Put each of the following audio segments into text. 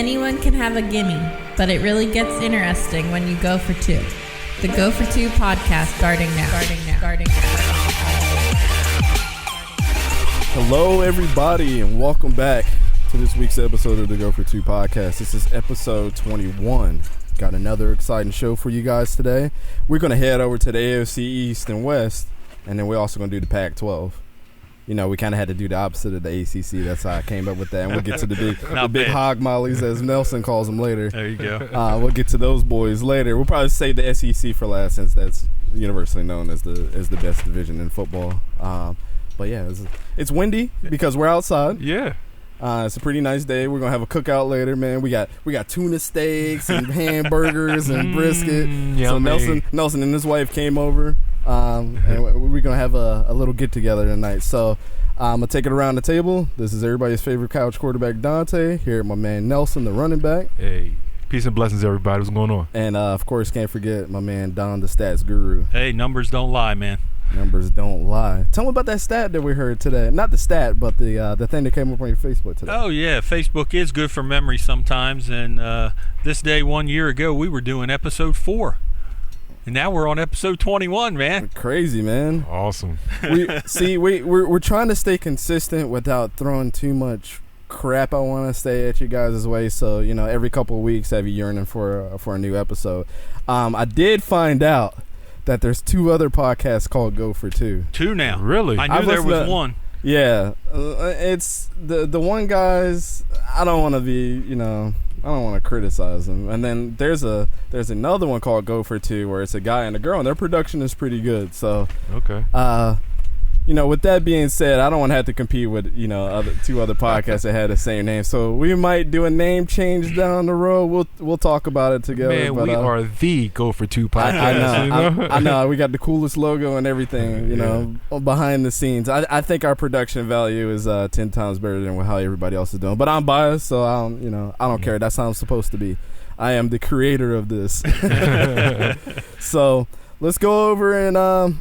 Anyone can have a gimme, but it really gets interesting when you go for two. The Go for Two podcast starting now. Hello, everybody, and welcome back to this week's episode of the Go for Two podcast. This is episode 21. Got another exciting show for you guys today. We're going to head over to the AFC East and West, and then we're also going to do the Pac-12. You know, we kind of had to do the opposite of the ACC. That's how I came up with that. And we'll get to the big hog mollies, as Nelson calls them, later. There you go. We'll get to those boys later. We'll probably save the SEC for last, since that's universally known as the best division in football. But yeah, it's windy because we're outside. Yeah. It's a pretty nice day. We're gonna have a cookout later, man. We got tuna steaks and hamburgers and brisket. So Nelson and his wife came over, and we're gonna have a little get together tonight. So I'm gonna take it around the table. This is everybody's favorite couch quarterback, Dante. Here, my man Nelson, the running back. Hey, peace and blessings, everybody. What's going on? And of course, can't forget my man Don, the stats guru. Hey, numbers don't lie, man. Numbers don't lie. Tell me about that stat that we heard today. Not the stat, but the thing that came up on your Facebook today. Oh, yeah. Facebook is good for memory sometimes. And this day 1 year ago, we were doing episode 4. And now we're on episode 21, man. Crazy, man. Awesome. We're trying to stay consistent without throwing too much crap I want to stay at you guys' way. So, you know, every couple of weeks, have you yearning for a new episode. I did find out that there's 2 other podcasts called Go for Two. 2 now. Really? I knew there was one. Yeah. It's the one guys, I don't want to be, you know, I don't want to criticize them. And then there's another one called Go for Two where it's a guy and a girl, and their production is pretty good. So, okay. You know, with that being said, I don't want to have to compete with, you know, 2 other podcasts that had the same name. So we might do a name change down the road. We'll talk about it together. Man, we are the Go for Two podcast. I know. We got the coolest logo and everything, you know, behind the scenes. I think our production value is 10 times better than how everybody else is doing. But I'm biased, so I don't care. That's how I'm supposed to be. I am the creator of this. So let's go over and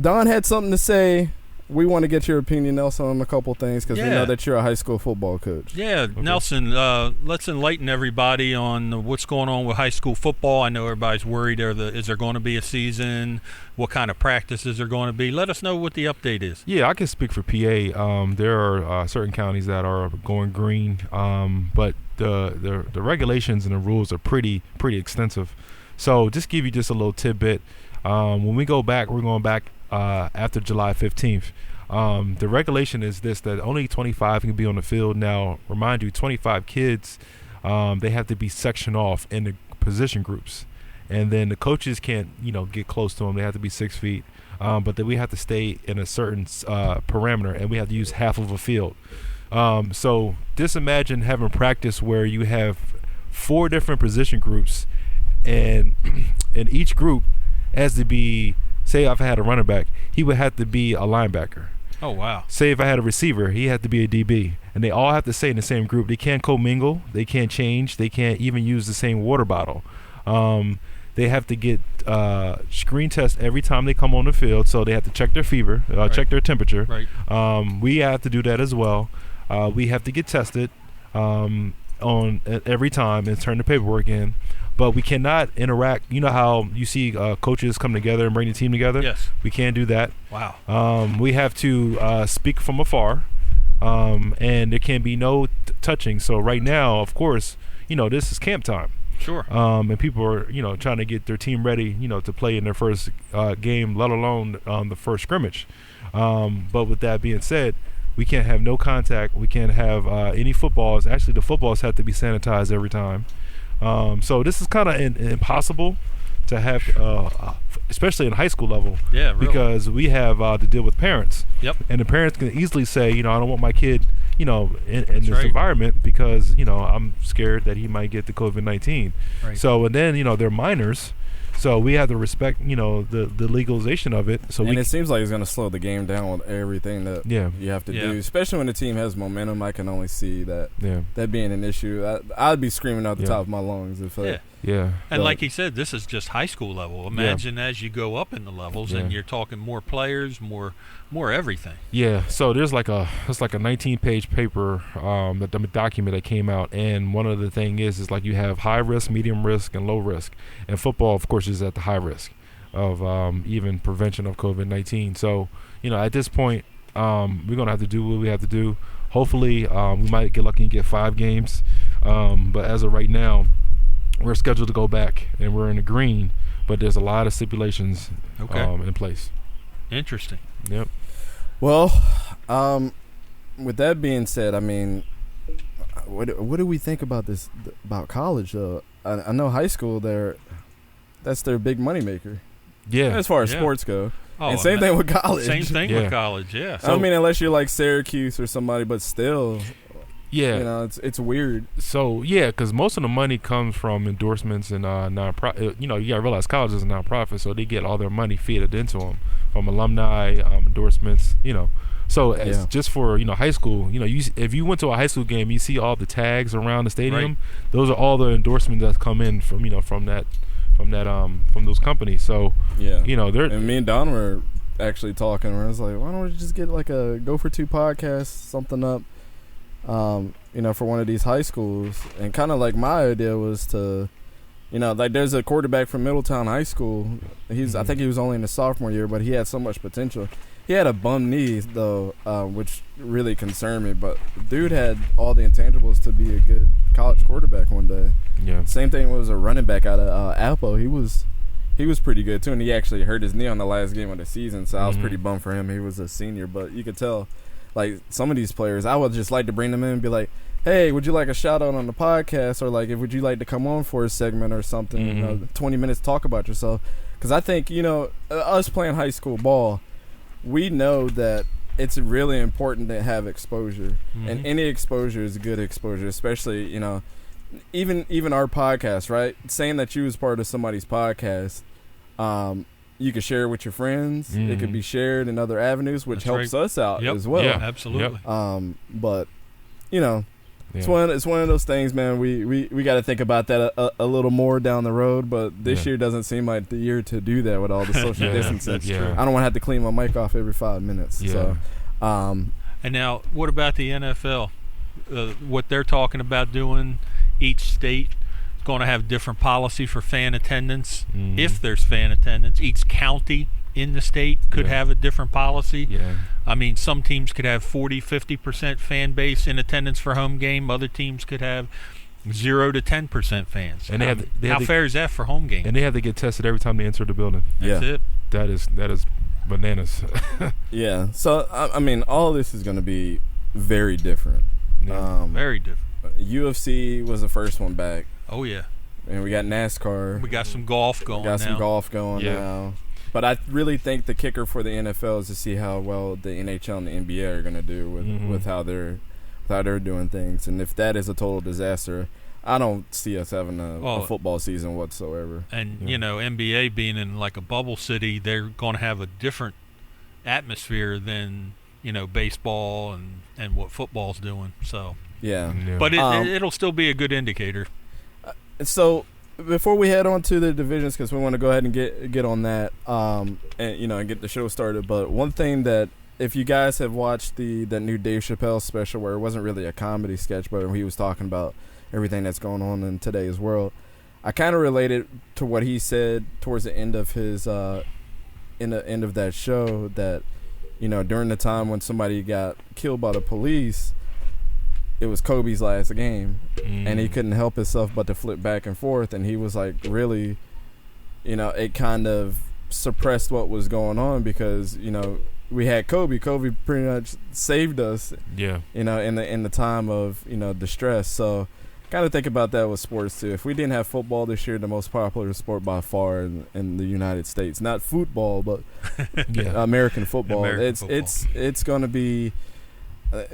Don had something to say. We want to get your opinion, Nelson, on a couple things because we know that you're a high school football coach. Yeah, okay. Nelson, let's enlighten everybody on what's going on with high school football. I know everybody's worried. Is there going to be a season? What kind of practices are going to be? Let us know what the update is. Yeah, I can speak for PA. There are certain counties that are going green, but the regulations and the rules are pretty extensive. So just give you just a little tidbit. When we go back, we're going back after July 15th. The regulation is this, that only 25 can be on the field. Now, remind you, 25 kids, they have to be sectioned off in the position groups. And then the coaches can't, get close to them. They have to be 6 feet. But then we have to stay in a certain parameter, and we have to use half of a field. So just imagine having practice where you have 4 different position groups, and in each group has to be, say if I had a running back, he would have to be a linebacker. Oh, wow. Say if I had a receiver, he had to be a DB. And they all have to stay in the same group. They can't commingle. They can't change. They can't even use the same water bottle. They have to get screen tests every time they come on the field. So they have to check their fever, check their temperature. Right. We have to do that as well. We have to get tested on every time and turn the paperwork in. But we cannot interact. You know how you see coaches come together and bring the team together? Yes. We can't do that. Wow. We have to speak from afar, and there can be no touching. So right now, of course, this is camp time. Sure. And people are, trying to get their team ready, to play in their first game, let alone the first scrimmage. But with that being said, we can't have no contact. We can't have any footballs. Actually, the footballs have to be sanitized every time. So this is kind of impossible to have, especially in high school level. Yeah, really. Because we have to deal with parents. Yep. And the parents can easily say, I don't want my kid, in this right. environment because, I'm scared that he might get the COVID-19. Right. So, and then, they're minors. So we have to respect, the legalization of it. So it seems like it's going to slow the game down with everything that you have to do, especially when the team has momentum. I can only see that being an issue. I'd be screaming out the top of my lungs if And like he said, this is just high school level. Imagine as you go up in the levels and you're talking more players, more everything. Yeah. So there's like a 19-page paper, the document that came out, and one of the thing is like you have high risk, medium risk, and low risk. And football, of course, is at the high risk of even prevention of COVID-19. So at this point, we're gonna have to do what we have to do. Hopefully, we might get lucky and get 5 games. But as of right now, we're scheduled to go back, and we're in the green, but there's a lot of stipulations in place. Interesting. Yep. Well, with that being said, I mean, what do we think about about college? I know high school, that's their big moneymaker. Yeah. As far as sports go. Oh, and same thing with college. Same thing with college, yeah. So, I mean, unless you're like Syracuse or somebody, but still. Yeah, it's weird. So because most of the money comes from endorsements and nonprofit. You gotta realize college is a nonprofit, so they get all their money fed into them from alumni endorsements. So just for high school, if you went to a high school game, you see all the tags around the stadium. Right. Those are all the endorsements that come in from those companies. So they're and me and Don were actually talking. Where I was like, why don't we just get like a Go for Two podcast, something up. For one of these high schools, and kind of like my idea was to, like there's a quarterback from Middletown High School. I think he was only in his sophomore year, but he had so much potential. He had a bum knee though, which really concerned me. But dude had all the intangibles to be a good college quarterback one day. Yeah. Same thing was a running back out of Apple. He was pretty good too, and he actually hurt his knee on the last game of the season. So I was pretty bummed for him. He was a senior, but you could tell. Like, some of these players, I would just like to bring them in and be like, hey, would you like a shout-out on the podcast? Or, like, would you like to come on for a segment or something? 20 minutes, talk about yourself. Because I think, us playing high school ball, we know that it's really important to have exposure. And any exposure is good exposure, especially, even our podcast, right? Saying that you was part of somebody's podcast, you can share it with your friends. It could be shared in other avenues, which helps us out as well. Yeah, absolutely. But it's one of those things, man. We got to think about that a little more down the road. But this year doesn't seem like the year to do that with all the social distancing. Yeah. I don't want to have to clean my mic off every 5 minutes. Yeah. So, and now, what about the NFL? What they're talking about doing, each state going to have different policy for fan attendance. If there's fan attendance, each county in the state could have a different policy. I mean, some teams could have 40-50% fan base in attendance for home game. Other teams could have 0 to 10% fans. And how fair is that for home game? And they have to get tested every time they enter the building. That's it. That is bananas. So I mean, all this is going to be very different. Very different. UFC was the first one back. Oh, yeah. And we got NASCAR. We got some golf going now. But I really think the kicker for the NFL is to see how well the NHL and the NBA are going to do with how they're doing things. And if that is a total disaster, I don't see us having a football season whatsoever. And, NBA being in like a bubble city, they're going to have a different atmosphere than, baseball and what football's doing. So, but it'll still be a good indicator. So before we head on to the divisions, because we want to go ahead and get on that, and get the show started. But one thing that, if you guys have watched the new Dave Chappelle special, where it wasn't really a comedy sketch, but he was talking about everything that's going on in today's world, I kind of related to what he said towards the end of his in the end of that show, that during the time when somebody got killed by the police, it was Kobe's last game, and he couldn't help himself but to flip back and forth, and he was like, really, it kind of suppressed what was going on, because we had Kobe pretty much saved us, in the time of distress. So kind of think about that with sports too. If we didn't have football this year, the most popular sport by far in the United States, not football, but American football, it's going to be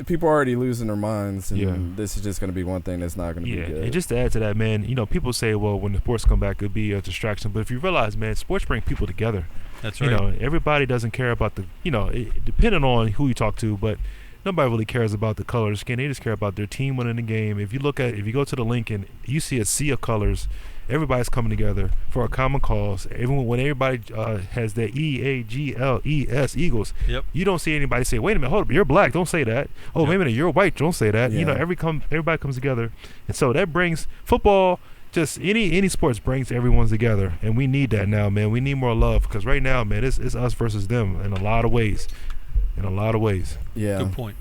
people are already losing their minds, and this is just going to be one thing that's not going to be good. And just to add to that, man, people say, well, when the sports come back, it'll be a distraction. But if you realize, man, sports bring people together. That's right. Everybody doesn't care about depending on who you talk to, but nobody really cares about the color of the skin. They just care about their team winning the game. If you go to the link and you see a sea of colors, everybody's coming together for a common cause. When everybody has their EAGLES Eagles, you don't see anybody say, wait a minute, hold up, you're black, don't say that. Oh, wait a minute, you're white, don't say that. Everybody comes together. And so that brings football, just any sports brings everyone together. And we need that now, man. We need more love, because right now, man, it's us versus them in a lot of ways. Yeah. Good point.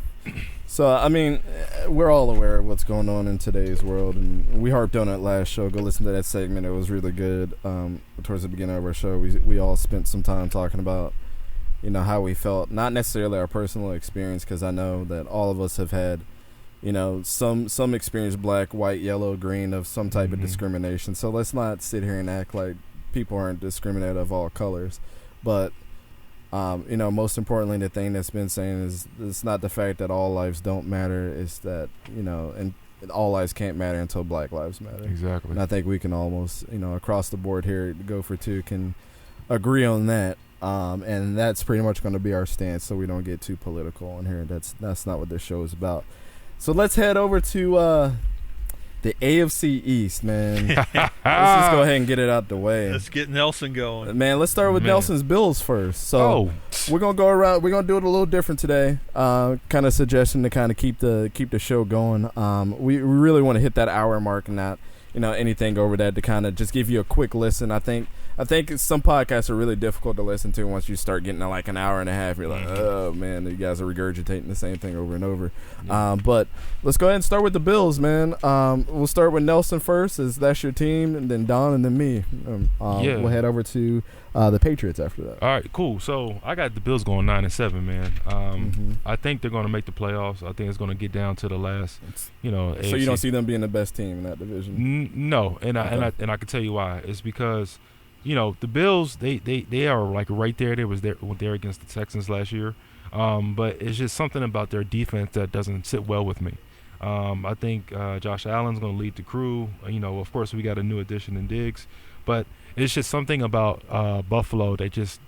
So, I mean, we're all aware of what's going on in today's world, and we harped on it last show. Go listen to that segment. It was really good. Towards the beginning of our show, we all spent some time talking about, how we felt. Not necessarily our personal experience, because I know that all of us have had, some experience, black, white, yellow, green, of some type of discrimination. So let's not sit here and act like people aren't discriminated of all colors. But most importantly, the thing that's been saying is it's not the fact that all lives don't matter. It's that, and all lives can't matter until black lives matter. Exactly. And I think we can almost, across the board here, Go for Two can agree on that. And that's pretty much going to be our stance, so we don't get too political in here. That's not what this show is about. So let's head over to the AFC East, man. Let's just go ahead and get it out the way. Let's get Nelson going. Man, let's start with Nelson's Bills first. So we're going to go around. We're going to do it a little different today. Kind of suggestion to kind of keep the show going. We really want to hit that hour mark and not, anything over that, to kind of just give you a quick listen. I think some podcasts are really difficult to listen to once you start getting to like an hour and a half. You're like, oh, man, you guys are regurgitating the same thing over and over. But let's go ahead and start with the Bills, man. We'll start with Nelson first, as that's your team, and then Don, and then me. We'll head over to the Patriots after that. All right, cool. So I got the Bills going 9-7, man. I think they're going to make the playoffs. I think it's going to get down to the last, AFC. So you don't see them being the best team in that division? No, and I can tell you why. It's because the Bills, they are like right there. They were there against the Texans last year. But it's just something about their defense that doesn't sit well with me. I think Josh Allen's going to lead the crew. Of course, we got a new addition in Diggs. But it's just something about Buffalo that just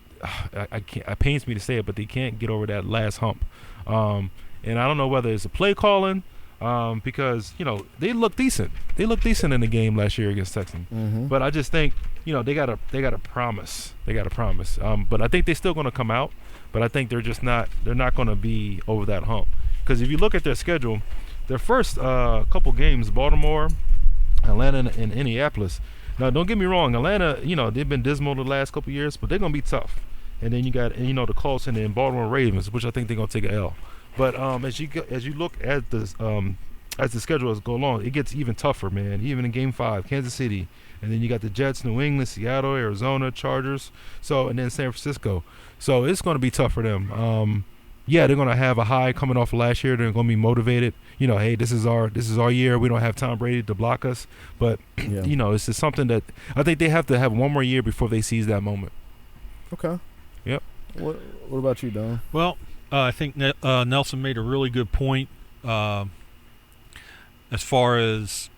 it pains me to say it, but they can't get over that last hump. And I don't know whether it's a play calling, because they look decent. They looked decent in the game last year against Texans. But I just think they got a promise. But I think they're still going to come out. But I think they're not going to be over that hump. Because if you look at their schedule, their first couple games, Baltimore, Atlanta, and Indianapolis. Now, don't get me wrong, Atlanta, they've been dismal the last couple years, but they're going to be tough. And then you got, the Colts and then Baltimore Ravens, which I think they're going to take an L. But as you look at this, as the schedule goes along, it gets even tougher, man. Even in Game 5, Kansas City, and then you got the Jets, New England, Seattle, Arizona, Chargers, and then San Francisco. So it's going to be tough for them. They're going to have a high coming off of last year. They're going to be motivated. Hey, this is our year. We don't have Tom Brady to block us. But it's just something that I think they have to have one more year before they seize that moment. Okay. Yep. What about you, Don? Well, I think Nelson made a really good point as far as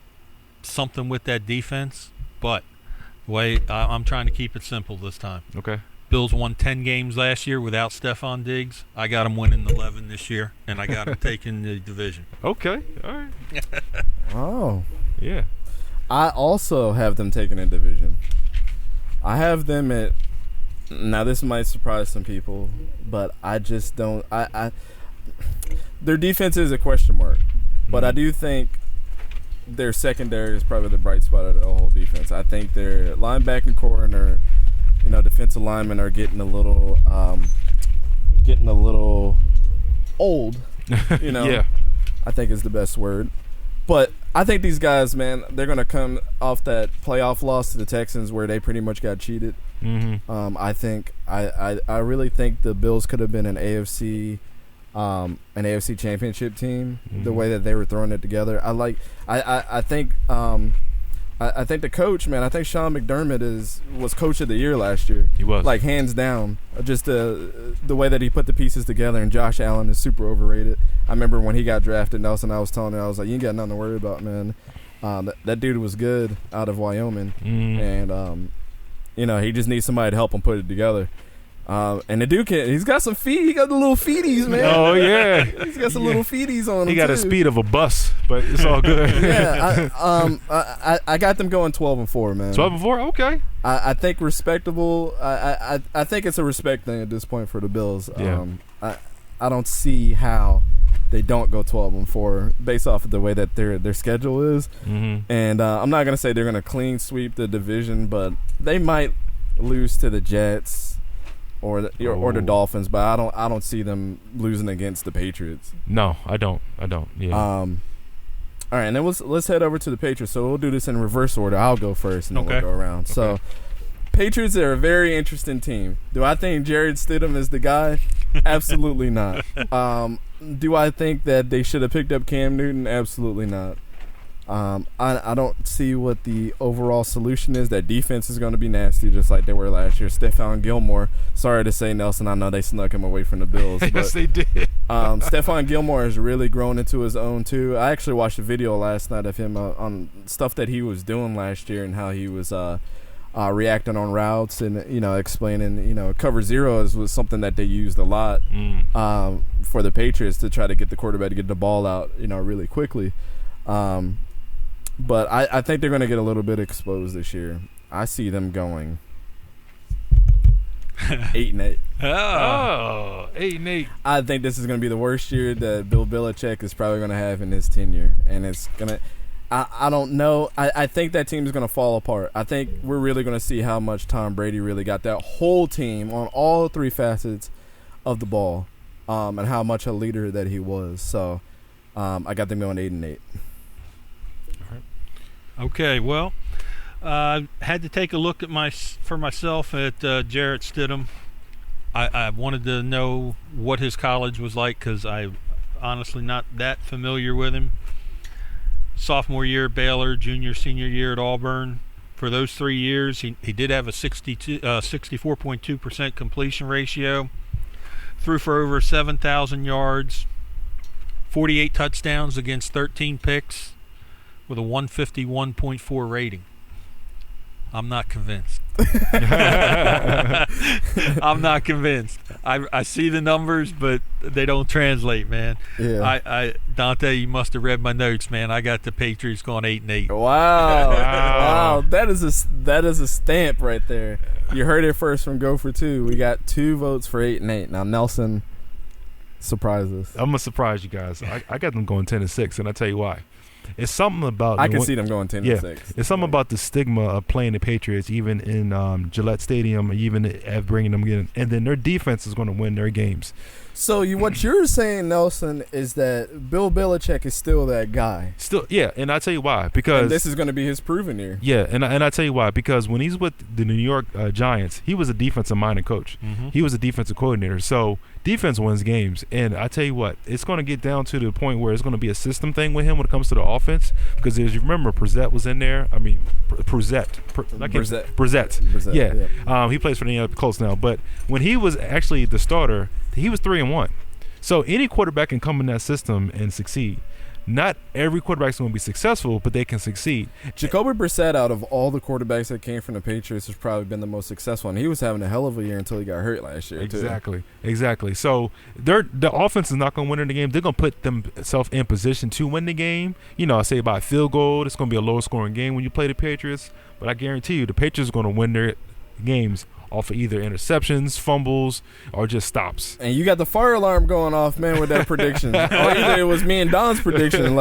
something with that defense. But the way I'm trying to keep it simple this time. Okay. Bills won 10 games last year without Stephon Diggs. I got them winning 11 this year, and I got them taking the division. Okay. All right. Oh. Yeah. I also have them taking a division. I have them at – now this might surprise some people, but I just don't – their defense is a question mark. But I do think their secondary is probably the bright spot of the whole defense. I think their linebacking core and their – defensive linemen are getting a little old. Yeah. I think is the best word. But I think these guys, man, they're going to come off that playoff loss to the Texans where they pretty much got cheated. I really think the Bills could have been an AFC championship team. The way that they were throwing it together, I think I think the coach, man, I think Sean McDermott was coach of the year last year. He was. Like, hands down. Just the way that he put the pieces together, and Josh Allen is super overrated. I remember when he got drafted, Nelson, I was telling him, I was like, you ain't got nothing to worry about, man. That dude was good out of Wyoming. And, he just needs somebody to help him put it together. And the dude he's got some feet. He got the little feeties, man. Oh, yeah. He's got some little feeties on him, He got too. the speed of a bus, but it's all good. Yeah, I got them going 12-4, man. 12-4, okay. I think respectable. I think it's a respect thing at this point for the Bills. Yeah. I don't see how they don't go 12-4 based off of the way that their schedule is. Mm-hmm. And I'm not gonna say they're gonna clean sweep the division, but they might lose to the Jets or the Dolphins. But I don't see them losing against the Patriots. No, I don't. Yeah. All right, and then let's head over to the Patriots. So we'll do this in reverse order. I'll go first, and then we'll go around. Okay. So, Patriots are a very interesting team. Do I think Jared Stidham is the guy? Absolutely not. Do I think that they should have picked up Cam Newton? Absolutely not. I don't see what the overall solution is. That defense is going to be nasty, just like they were last year. Stephon Gilmore, sorry to say, Nelson, I know they snuck him away from the Bills. But, yes, they did. Stephon Gilmore has really grown into his own, too. I actually watched a video last night of him on stuff that he was doing last year and how he was reacting on routes and, explaining, cover zeros was something that they used a lot for the Patriots to try to get the quarterback to get the ball out, really quickly. But I think they're going to get a little bit exposed this year. I see them going 8-8. Oh, 8-8. I think this is going to be the worst year that Bill Belichick is probably going to have in his tenure. And it's going to – I don't know. I think that team is going to fall apart. I think we're really going to see how much Tom Brady really got that whole team on all three facets of the ball and how much a leader that he was. So I got them going 8-8. Okay, well, I had to take a look at for myself at Jarrett Stidham. I wanted to know what his college was like because I'm honestly not that familiar with him. Sophomore year at Baylor, junior, senior year at Auburn. For those 3 years, he did have a 64.2% completion ratio. Threw for over 7,000 yards, 48 touchdowns against 13 picks. With a 151.4 rating. I'm not convinced. I'm not convinced. I see the numbers, but they don't translate, man. Yeah. Dante, you must have read my notes, man. I got the Patriots going 8-8. Wow. That is a stamp right there. You heard it first from Go for Two. We got 2 votes for 8-8. Now Nelson, surprise us. I'm gonna surprise you guys. I got them going 10-6, and I tell you why. It's something about I can see them going 10-6. It's something about the stigma of playing the Patriots, even in Gillette Stadium, even at bringing them in, and then their defense is going to win their games. So what you're saying, Nelson, is that Bill Belichick is still that guy. Still, yeah, and I tell you why. Because and this is going to be his proven year. Yeah, and I tell you why. Because when he's with the New York Giants, he was a defensive-minded coach. Mm-hmm. He was a defensive coordinator. So defense wins games. And I tell you what, it's going to get down to the point where it's going to be a system thing with him when it comes to the offense. Because as you remember, Brissett was in there. I mean, Brissett. Yeah. He plays for the Colts now. But when he was actually the starter, he was 3-1. So any quarterback can come in that system and succeed. Not every quarterback is going to be successful, but they can succeed. Jacoby Brissett, out of all the quarterbacks that came from the Patriots, has probably been the most successful, and he was having a hell of a year until he got hurt last year. Exactly. So the offense is not going to win in the game. They're going to put themselves in position to win the game. I say by a field goal, it's going to be a low-scoring game when you play the Patriots. But I guarantee you, the Patriots are going to win their games off of either interceptions, fumbles, or just stops. And you got the fire alarm going off, man, with that prediction. Or either it was me and Don's prediction.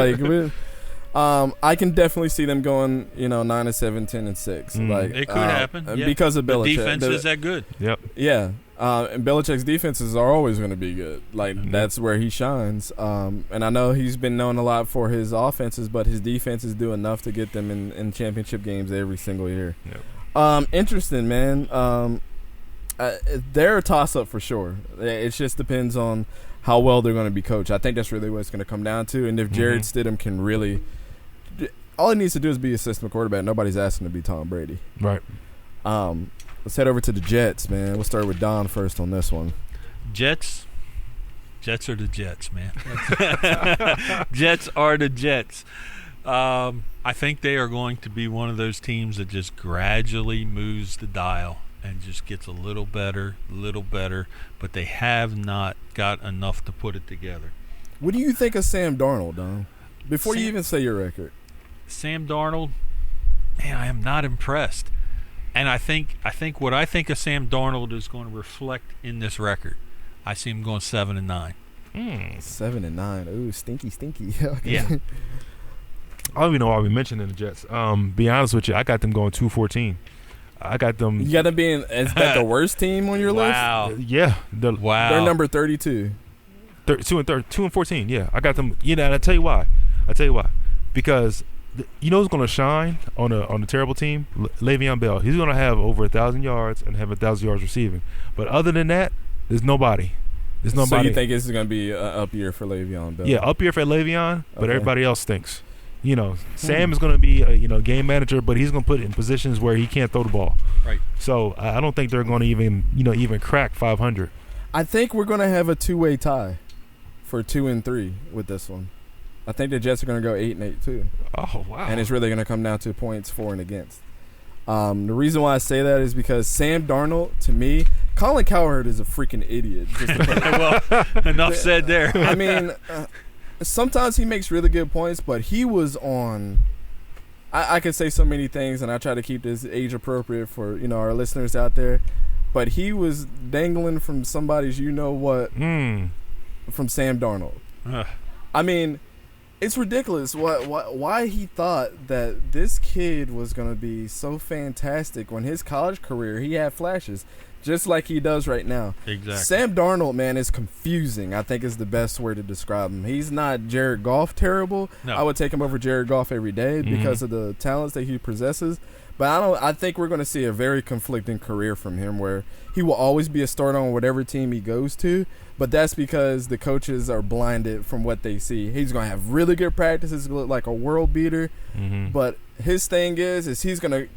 I can definitely see them going, 9-7, 10-6. It could happen because of Belichick. The defense is that good. Yep. Yeah. And Belichick's defenses are always going to be good. That's where he shines. And I know he's been known a lot for his offenses, but his defenses do enough to get them in championship games every single year. Yep. Interesting, man. They're a toss-up for sure. It just depends on how well they're going to be coached. I think that's really what it's going to come down to. And if Jared Stidham can really all he needs to do is be a system quarterback. Nobody's asking to be Tom Brady. Right. Let's head over to the Jets, man. We'll start with Don first on this one. Jets are the Jets, man. Jets are the Jets. I think they are going to be one of those teams that just gradually moves the dial and just gets a little better, but they have not got enough to put it together. What do you think of Sam Darnold, Don? Before you even say your record. Sam Darnold, man, I am not impressed. And I think what I think of Sam Darnold is going to reflect in this record. I see him going 7-9. 7-9. Ooh, stinky. Okay. Yeah. I don't even know why we mentioned the Jets. Be honest with you, I got them going 2-14. I got them. You got them being. Is that the worst team on your Wow. list? Yeah. Wow. They're number 32. 2-14. Yeah, I got them. You know, and I tell you why. Because you know who's going to shine on a terrible team? Le'Veon Bell. He's going to have over 1,000 yards and have 1,000 yards receiving. But other than that, there's nobody. So you think this is going to be an up year for Le'Veon Bell? Yeah, up year for Le'Veon, but Okay. everybody else stinks. You know, Sam is going to be a game manager, but he's going to put it in positions where he can't throw the ball. Right. So I don't think they're going to even crack 500. I think we're going to have a two-way tie for 2-3 with this one. I think the Jets are going to go 8-8 too. Oh wow! And it's really going to come down to points for and against. The reason why I say that is because Sam Darnold, to me, Colin Cowherd is a freaking idiot. Well, enough said there. I mean, sometimes he makes really good points, but he was on. I could say so many things, and I try to keep this age appropriate for our listeners out there. But he was dangling from somebody's from Sam Darnold. I mean, it's ridiculous why he thought that this kid was going to be so fantastic when his college career he had flashes, just like he does right now. Exactly. Sam Darnold, man, is confusing, I think is the best word to describe him. He's not Jared Goff terrible. No. I would take him over Jared Goff every day because of the talents that he possesses. But I think we're going to see a very conflicting career from him where he will always be a starter on whatever team he goes to, but that's because the coaches are blinded from what they see. He's going to have really good practices, look like a world beater, but his thing is he's going to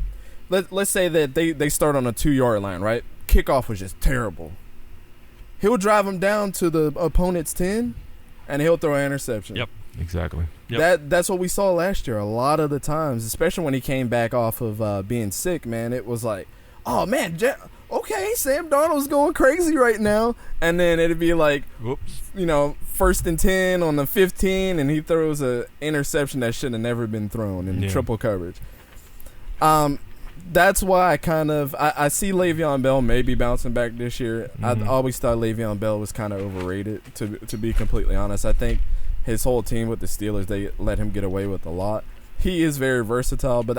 let's say that they start on a 2-yard line, right? Kickoff was just terrible. He'll drive them down to the opponent's 10, and he'll throw an interception. Yep. Exactly. Yep. That's what we saw last year a lot of the times, especially when he came back off of being sick, man. It was like, oh, man, okay, Sam Darnold's going crazy right now. And then it'd be like, Whoops. 1st and 10 on the 15, and he throws an interception that should have never been thrown in triple coverage. That's why I see Le'Veon Bell maybe bouncing back this year. I always thought Le'Veon Bell was kind of overrated, to be completely honest. I think his whole team with the Steelers, they let him get away with a lot. He is very versatile, but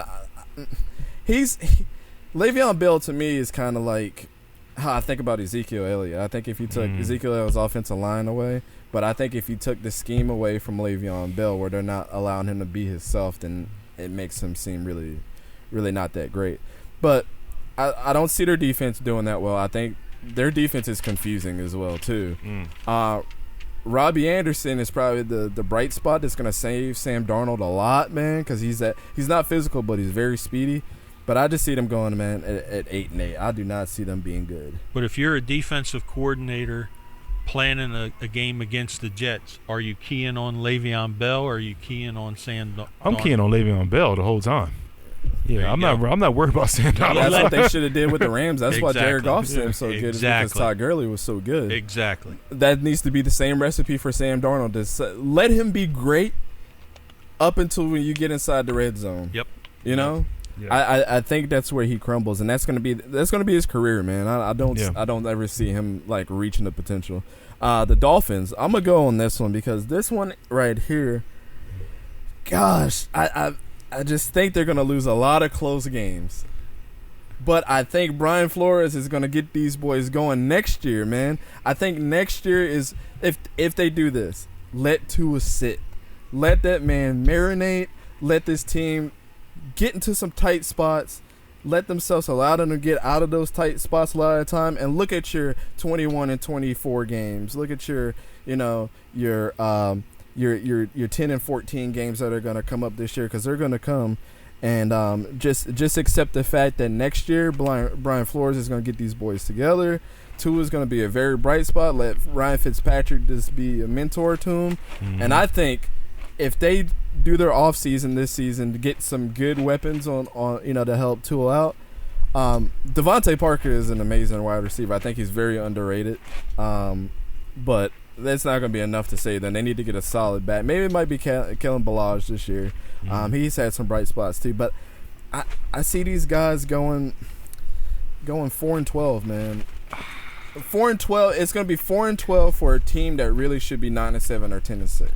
Le'Veon Bell to me is kind of like how I think about Ezekiel Elliott. I think if you took Ezekiel Elliott's offensive line away, but I think if you took the scheme away from Le'Veon Bell where they're not allowing him to be himself, then it makes him seem really, really not that great. But I don't see their defense doing that well. I think their defense is confusing as well too. Robbie Anderson is probably the bright spot that's going to save Sam Darnold a lot, man, because he's not physical, but he's very speedy. But I just see them going, man, at 8-8. I do not see them being good. But if you're a defensive coordinator planning a game against the Jets, are you keying on Le'Veon Bell or are you keying on Sam Darnold? I'm keying on Le'Veon Bell the whole time. Yeah, I'm not worried about Sam Darnold. That's what they should have did with the Rams. That's why Exactly. Jared Goff's team so good, is because Todd Gurley was so good. Exactly. That needs to be the same recipe for Sam Darnold. Let him be great up until when you get inside the red zone. Yep. You know? Yeah. I think that's where he crumbles, and that's gonna be his career, man. I don't ever see him like reaching the potential. The Dolphins, I'm gonna go on this one because this one right here, gosh, I just think they're gonna lose a lot of close games. But I think Brian Flores is gonna get these boys going next year, man. I think next year is if they do this, let Tua sit, let that man marinate, let this team get into some tight spots, let themselves allow them to get out of those tight spots a lot of the time, and look at your 21 and 24 games. Look at your your 10 and 14 games that are going to come up this year, because they're going to come. And just accept the fact that next year Brian Flores is going to get these boys together. Tua is going to be a very bright spot. Let Ryan Fitzpatrick just be a mentor to him. Mm-hmm. And I think if they do their offseason this season to get some good weapons on to help Tua out, Devontae Parker is an amazing wide receiver. I think he's very underrated. But that's not going to be enough to say then they need to get a solid back. Maybe it might be Kellen Ballage this year. Mm-hmm. He's had some bright spots too. But I see these guys going 4-12, man. 4-12. It's going to be 4-12 for a team that really should be 9-7 or 10-6.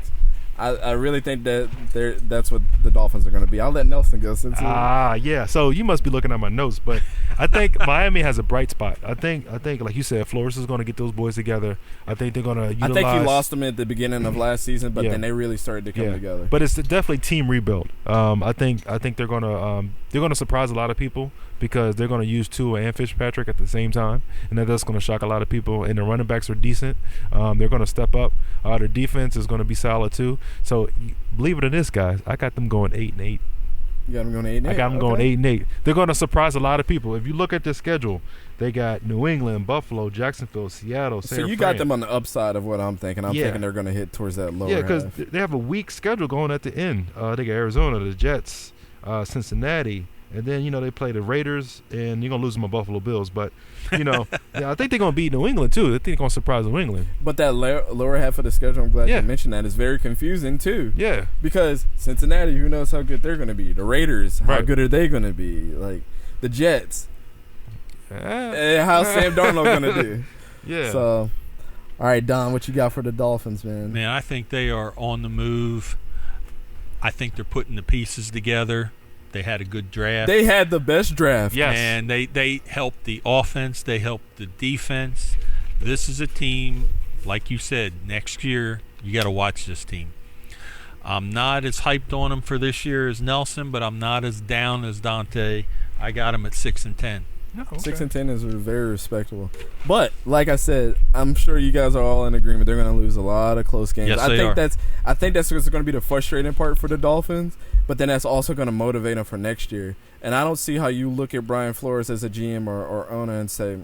I really think that's what the Dolphins are going to be. I'll let Nelson go since. Yeah. So you must be looking at my notes, but I think Miami has a bright spot. I think like you said, Flores is going to get those boys together. I think they're going to utilize. I think he lost them at the beginning of last season, but then they really started to come together. But it's definitely team rebuild. I think they're going to surprise a lot of people because they're going to use Tua and Fitzpatrick at the same time, and that's going to shock a lot of people. And the running backs are decent. They're going to step up. Their defense is going to be solid too. So believe it or not, guys, I got them going 8-8. You got them going 8-8? I got them going 8-8. They're going to surprise a lot of people. If you look at the schedule, they got New England, Buffalo, Jacksonville, Seattle, San Fran. So you got them on the upside of what I'm thinking. I'm thinking they're going to hit towards that lower half. Yeah, because they have a weak schedule going at the end. They got Arizona, the Jets, Cincinnati, and then, they play the Raiders, and you're going to lose them on Buffalo Bills. But, I think they're going to beat New England, too. I think they're going to surprise New England. But that lower half of the schedule, I'm glad you mentioned that, is very confusing, too. Yeah. Because Cincinnati, who knows how good they're going to be. The Raiders, how good are they going to be? Like, the Jets, how's Sam Darnold going to do? Yeah. So, all right, Don, what you got for the Dolphins, man? Man, I think they are on the move. I think they're putting the pieces together. They had a good draft. They had the best draft. Yes. And they helped the offense. They helped the defense. This is a team, like you said, next year you got to watch this team. I'm not as hyped on them for this year as Nelson, but I'm not as down as Dante. I got them at 6-10. Oh, okay. 6-10 is very respectable. But like I said, I'm sure you guys are all in agreement. They're going to lose a lot of close games. Yes, I think that's what's going to be the frustrating part for the Dolphins. But then that's also going to motivate them for next year. And I don't see how you look at Brian Flores as a GM or owner and say,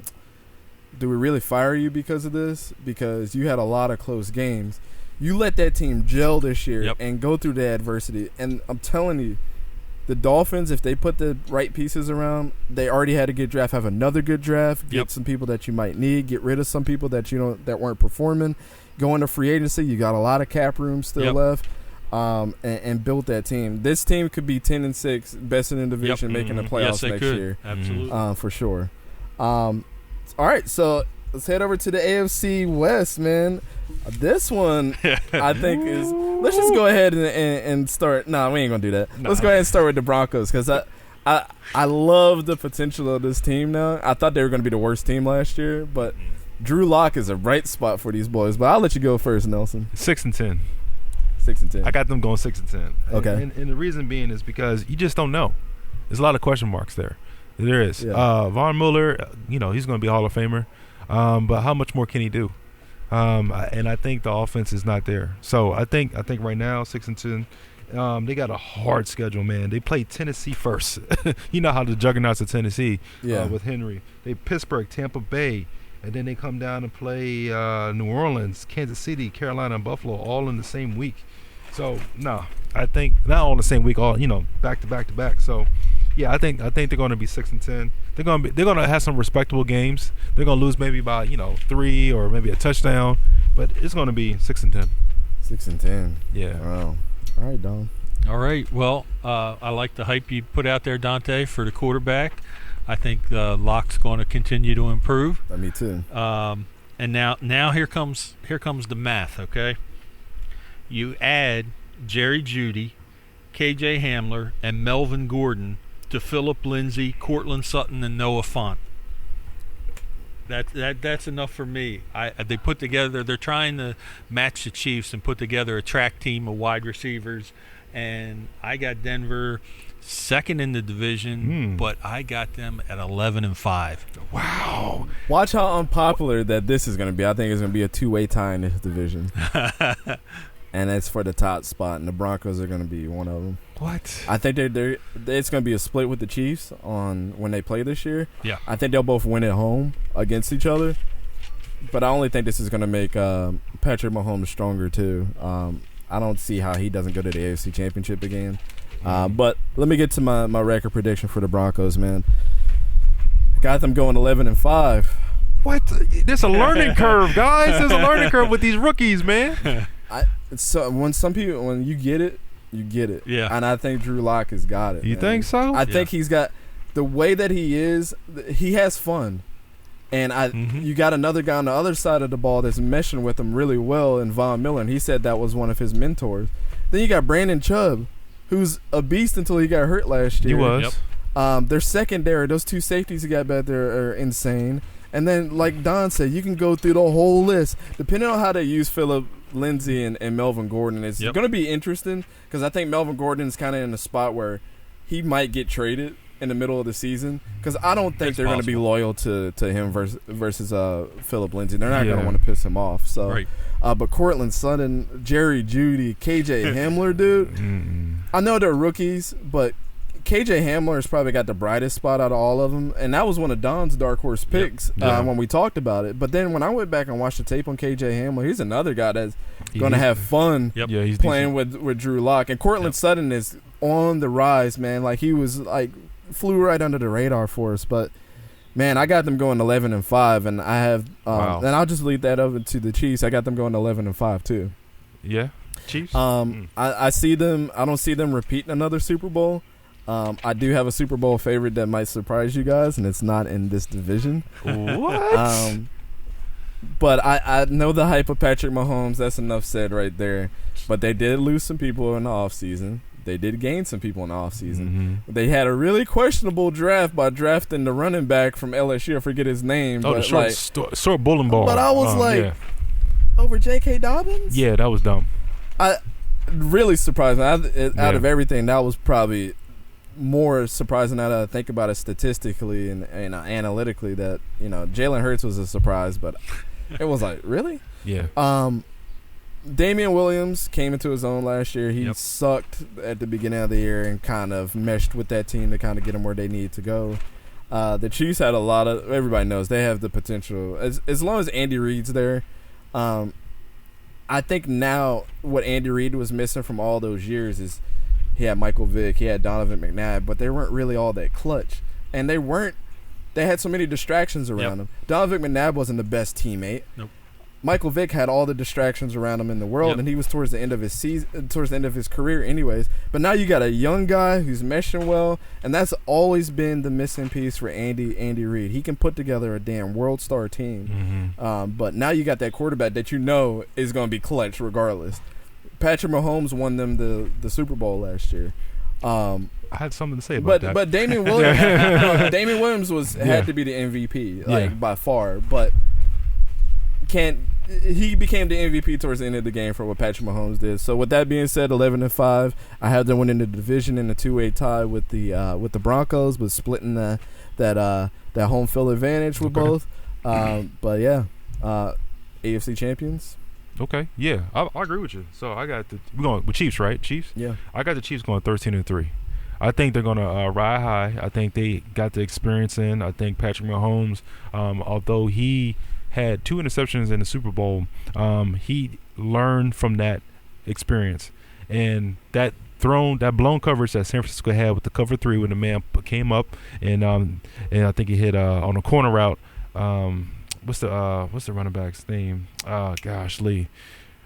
do we really fire you because of this? Because you had a lot of close games. You let that team gel this year and go through the adversity. And I'm telling you, the Dolphins, if they put the right pieces around, they already had a good draft, have another good draft, get some people that you might need, get rid of some people that that weren't performing, go into free agency. You got a lot of cap room still left. And built that team. This team could be 10-6, best in the division, making the playoffs next year. Absolutely, for sure. All right, so let's head over to the AFC West, man. This one, I think is. Let's just go ahead and start. No, we ain't gonna do that. Let's go ahead and start with the Broncos because I love the potential of this team now. I thought they were gonna be the worst team last year, but Drew Lock is a bright spot for these boys. But I'll let you go first, Nelson. 6-10. 6-10. I got them going 6-10. Okay. And the reason being is because you just don't know. There's a lot of question marks there. There is. Yeah. Von Miller, he's going to be a Hall of Famer. But how much more can he do? And I think the offense is not there. So I think right now 6-10. They got a hard schedule, man. They play Tennessee first. You know how the juggernauts of Tennessee with Henry. They Pittsburgh, Tampa Bay. And then they come down and play New Orleans, Kansas City, Carolina, and Buffalo all in the same week. So no, I think not all in the same week, all back to back to back. So yeah, I think they're going to be 6-10. They're going to have some respectable games. They're going to lose maybe by 3 or maybe a touchdown, but it's going to be 6-10. 6-10. Yeah. Wow. All right, Don. All right. Well, I like the hype you put out there, Dante, for the quarterback. I think Locke's going to continue to improve. Me too. And now here comes the math. Okay, you add Jerry Jeudy, KJ Hamler, and Melvin Gordon to Phillip Lindsay, Cortland Sutton, and Noah Fant. That's enough for me. They put together. They're trying to match the Chiefs and put together a track team of wide receivers. And I got Denver second in the division, but I got them at 11-5. Wow! Watch how unpopular that this is going to be. I think it's going to be a two-way tie in this division. and it's for the top spot, and the Broncos are going to be one of them. What? I think it's going to be a split with the Chiefs on when they play this year. Yeah. I think they'll both win at home against each other, but I only think this is going to make Patrick Mahomes stronger too. I don't see how he doesn't go to the AFC Championship again. But let me get to my record prediction for the Broncos, man. Got them going 11-5. What? There's a learning curve, guys. There's a learning curve with these rookies, man. So when you get it, you get it. Yeah. And I think Drew Lock has got it. You man. think so? I think he's got the way that he is. He has fun, and you got another guy on the other side of the ball that's meshing with him really well, in Von Miller. And he said that was one of his mentors. Then you got Brandon Chubb, who's a beast until he got hurt last year. He was. Yep. Their secondary, those two safeties he got back there are insane. And then, like Don said, you can go through the whole list. Depending on how they use Phillip Lindsay and Melvin Gordon, it's going to be interesting because I think Melvin Gordon is kind of in a spot where he might get traded in the middle of the season because I don't think they're going to be loyal to him versus Phillip Lindsay. They're not going to want to piss him off. So, right. But Cortland Sutton, Jerry Jeudy, KJ Hamler, dude, I know they're rookies, but KJ Hamler has probably got the brightest spot out of all of them, and that was one of Don's dark horse picks when we talked about it. But then when I went back and watched the tape on KJ Hamler, he's another guy that's going to have fun he's playing with Drew Lock. And Cortland Sutton is on the rise, man. Like he was flew right under the radar for us. But man, I got them going 11-5, and I have and I'll just leave that over to the Chiefs. I got them going 11-5 too. Yeah, Chiefs. I see them. I don't see them repeating another Super Bowl. I do have a Super Bowl favorite that might surprise you guys, and it's not in this division. What? But I know the hype of Patrick Mahomes. That's enough said right there. But they did lose some people in the offseason. They did gain some people in the offseason. They had a really questionable draft by drafting the running back from LSU. I forget his name. Oh, but the short bowling ball. But I was over J.K. Dobbins? Yeah, that was dumb. I really surprised me. Out of everything, that was probably more surprising now that I think about it statistically and analytically that, Jalen Hurts was a surprise, but it was like, really? Yeah. Damian Williams came into his own last year. He sucked at the beginning of the year and kind of meshed with that team to kind of get them where they need to go. The Chiefs had a lot of – everybody knows they have the potential. As long as Andy Reid's there, I think now what Andy Reid was missing from all those years is he had Michael Vick, he had Donovan McNabb, but they weren't really all that clutch. And they had so many distractions around them. Donovan McNabb wasn't the best teammate. Nope. Michael Vick had all the distractions around him in the world, and he was towards the end of his season, towards the end of his career, anyways. But now you got a young guy who's meshing well, and that's always been the missing piece for Andy Reid. He can put together a damn world star team, but now you got that quarterback that is going to be clutch regardless. Patrick Mahomes won them the Super Bowl last year. I had something to say about that. But Damian Williams, had to be the MVP, by far, but. He became the MVP towards the end of the game for what Patrick Mahomes did. So with that being said, 11-5, I have them winning the division in a 2-way tie with the Broncos, but splitting that home field advantage with both. But yeah, AFC champions. Okay, yeah, I agree with you. So we're going with Chiefs, right? Chiefs. Yeah, I got the Chiefs going 13-3. I think they're going to ride high. I think they got the experience in. I think Patrick Mahomes, although he had 2 interceptions in the Super Bowl, he learned from that experience. And that blown coverage that San Francisco had with the cover 3 when the man came up and I think he hit on a corner route. What's the running back's name? Lee.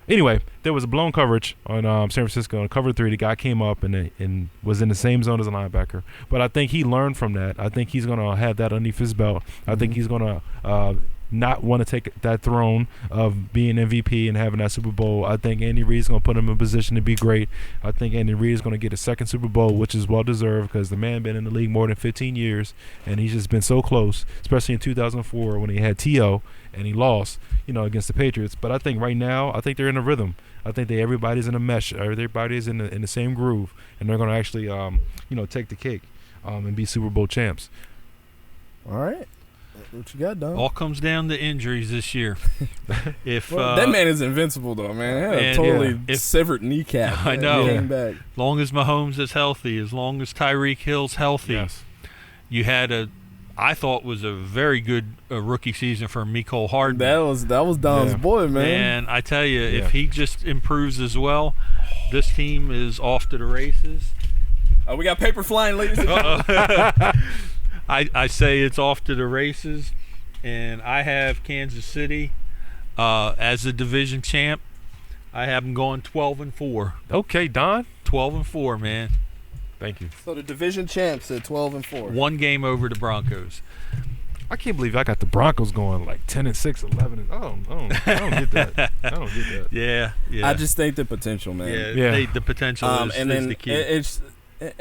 Anyway, there was a blown coverage on San Francisco on cover 3. The guy came up and was in the same zone as a linebacker. But I think he learned from that. I think he's going to have that underneath his belt. I think he's going to not want to take that throne of being MVP and having that Super Bowl. I think Andy Reid's going to put him in a position to be great. I think Andy Reid is going to get a second Super Bowl, which is well-deserved because the man been in the league more than 15 years, and he's just been so close, especially in 2004 when he had T.O. and he lost, against the Patriots. But I think right now, I think they're in a rhythm. I think everybody's in a mesh. Everybody's in the same groove, and they're going to actually, take the cake and be Super Bowl champs. All right. What you got, Don? All comes down to injuries this year. If that man is invincible, though, man. He had a totally severed kneecap. I know. Came back. As long as Mahomes is healthy, as long as Tyreek Hill's healthy, you had I thought was a very good rookie season for Mecole Hardman. That was Don's boy, man. And I tell you, if he just improves as well, this team is off to the races. We got paper flying, ladies and gentlemen. I say it's off to the races, and I have Kansas City as the division champ. I have them going 12-4. Okay, Don. 12-4, man. Thank you. So the division champs at 12-4. One game over the Broncos. I can't believe I got the Broncos going like 10-6, 11. I don't get that. I don't get that. Yeah. I just think the potential, man. Yeah. The potential is the key. It's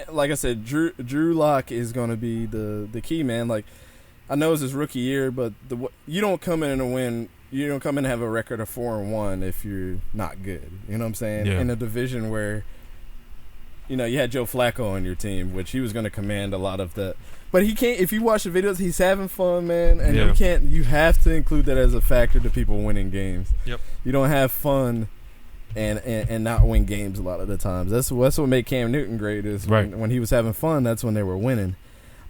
like I said, Drew Lock is going to be the key, man. Like, I know it's his rookie year, but you don't come in and win. You don't come in and have a record of 4-1 if you're not good. You know what I'm saying? Yeah. In a division where, you had Joe Flacco on your team, which he was going to command a lot of that. But he can't. If you watch the videos, he's having fun, man. And you can't. You have to include that as a factor to people winning games. Yep. You don't have fun and not win games a lot of the times. That's what made Cam Newton great. Is when he was having fun. That's when they were winning.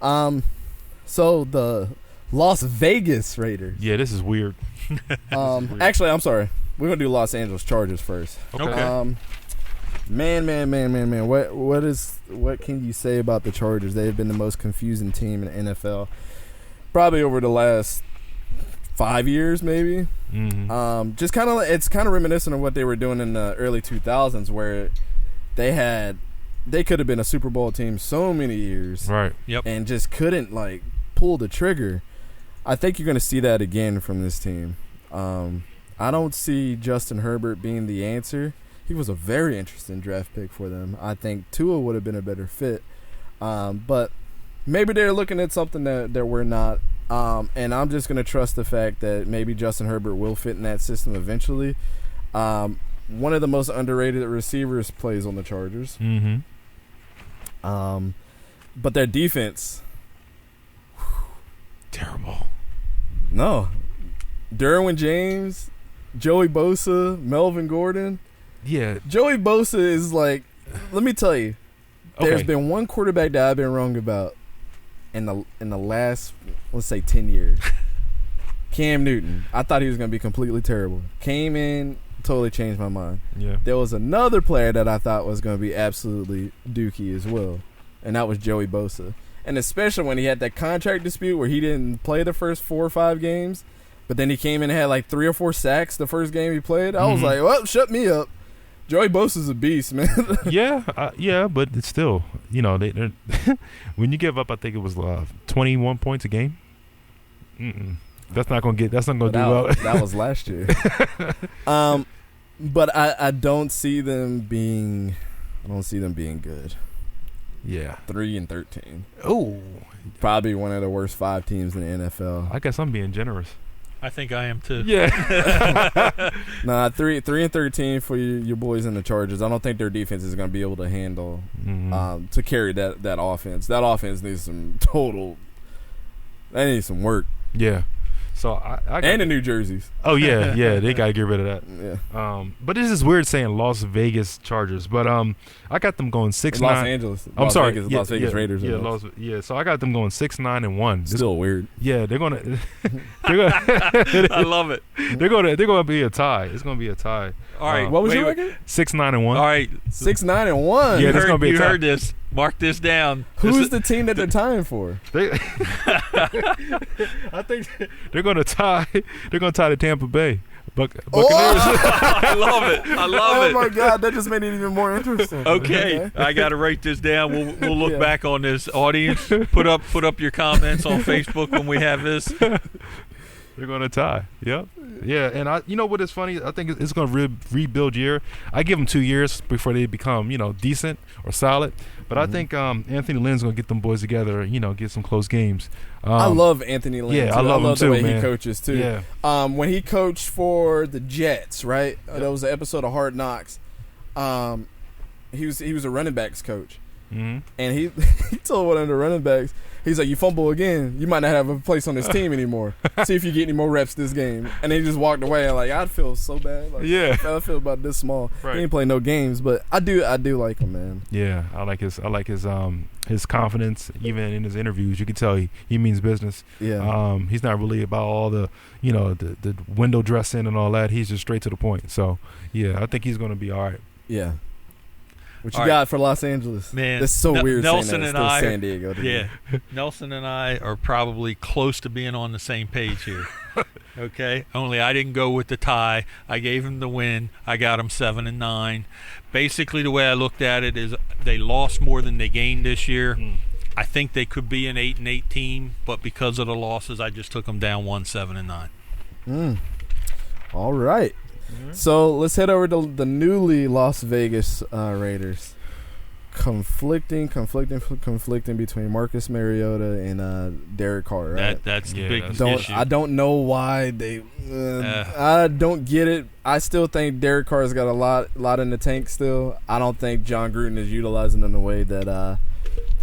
So the Las Vegas Raiders. Yeah, this is weird. Actually, I'm sorry. We're gonna do Los Angeles Chargers first. Okay. Man. What can you say about the Chargers? They have been the most confusing team in the NFL, probably over the last 5 years, maybe. Mm-hmm. Just kind of, it's kind of reminiscent of what they were doing in the early 2000s, where they could have been a Super Bowl team so many years, right? Yep. And just couldn't pull the trigger. I think you're going to see that again from this team. I don't see Justin Herbert being the answer. He was a very interesting draft pick for them. I think Tua would have been a better fit. But maybe they're looking at something that we're not. And I'm just going to trust the fact that maybe Justin Herbert will fit in that system eventually. One of the most underrated receivers plays on the Chargers. Mm-hmm. But their defense, terrible. No. Derwin James, Joey Bosa, Melvin Gordon. Yeah. Joey Bosa is let me tell you, there's been one quarterback that I've been wrong about in the last, let's say, 10 years. Cam Newton. I thought he was going to be completely terrible. Came in, totally changed my mind. Yeah. There was another player that I thought was going to be absolutely dookie as well, and that was Joey Bosa. And especially when he had that contract dispute where he didn't play the first 4 or 5 games, but then he came in and had 3 or 4 sacks the first game he played. I was like, well, shut me up. Joey Bosa's a beast, man. yeah, but it's still, they're when you give up, I think it was 21 points a game. That's not gonna do well. That was last year. But I don't see them being good. Yeah, 3-13. Oh, probably one of the worst 5 teams in the NFL. I guess I'm being generous. I think I am too. Yeah. Nah, 3-13 for your boys in the Chargers. I don't think their defense is going to be able to handle to carry that offense. That offense needs some They need some work. Yeah. So I and the New Jerseys. Oh yeah, they got to get rid of that. Yeah. But this is weird saying Las Vegas Chargers, but I got them going 6-9. Los Angeles. I'm sorry, Las Vegas Raiders. Yeah, So I got them going 6-9-1. Still weird. Yeah, they're gonna. I love it. They're gonna be a tie. It's gonna be a tie. All right. What was your record? 6-9-1. All right. 6-9-1. Yeah, it's gonna be a tie. You heard this. Mark this down. Who's the team that they're tying for? I think they're going to tie. They're going to tie the Tampa Bay Buccaneers. I love it. Oh my God, that just made it even more interesting. Okay, I got to write this down. We'll look back on this, audience. Put up your comments on Facebook when we have this. They're going to tie. Yep. Yeah, and you know what is funny? I think it's going to rebuild year. I give them 2 years before they become, decent or solid. But I think Anthony Lynn's going to get them boys together, get some close games. I love Anthony Lynn. Yeah, I love him the way man. he coaches too. Yeah. When he coached for the Jets, right? That was an episode of Hard Knocks. He was a running backs coach. Mm-hmm. And he told one of the running backs, he's like, you fumble again, you might not have a place on this team anymore. See if you get any more reps this game. And he just walked away. And like, I'd feel so bad. Like, Yeah. I feel about this small. Right. He ain't play no games, but I do like him, man. Yeah, I like his confidence. Even in his interviews, you can tell he means business. Yeah. He's not really about all the the window dressing and all that. He's just straight to the point. So yeah, I think he's going to be all right. Yeah. What you All got for Los Angeles? Man, that's so weird. Nelson saying that. and It's I, still San Diego. To yeah, me. Nelson and I are probably close to being on the same page here. Okay, only I didn't go with the tie. I gave him the win. I got him 7-9. Basically, the way I looked at it is they lost more than they gained this year. I think they could be an 8-8 team, but because of the losses, I just took them down 7-9. All right. So let's head over to the newly Las Vegas Raiders. Conflicting between Marcus Mariota and Derek Carr. Right? That's the big issue. I don't know why they. I don't get it. I still think Derek Carr's got a lot in the tank still. I don't think John Gruden is utilizing him in the way that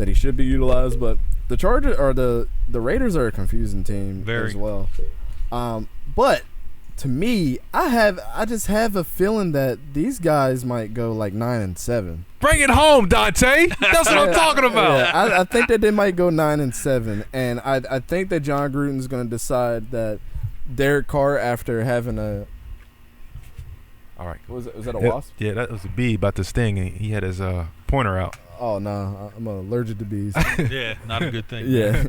he should be utilized. But the Chargers or the Raiders are a confusing team as well. But to me, I just have a feeling that these guys might go like 9-7. Bring it home, Dante. That's what I'm talking about. Yeah, I think that they might go 9-7, and I think that John Gruden's going to decide that Derek Carr, after having a. All right, Was that a wasp? Yeah, that was a bee about to sting, and he had his pointer out. Oh no, I'm allergic to bees. Yeah, not a good thing. Yeah,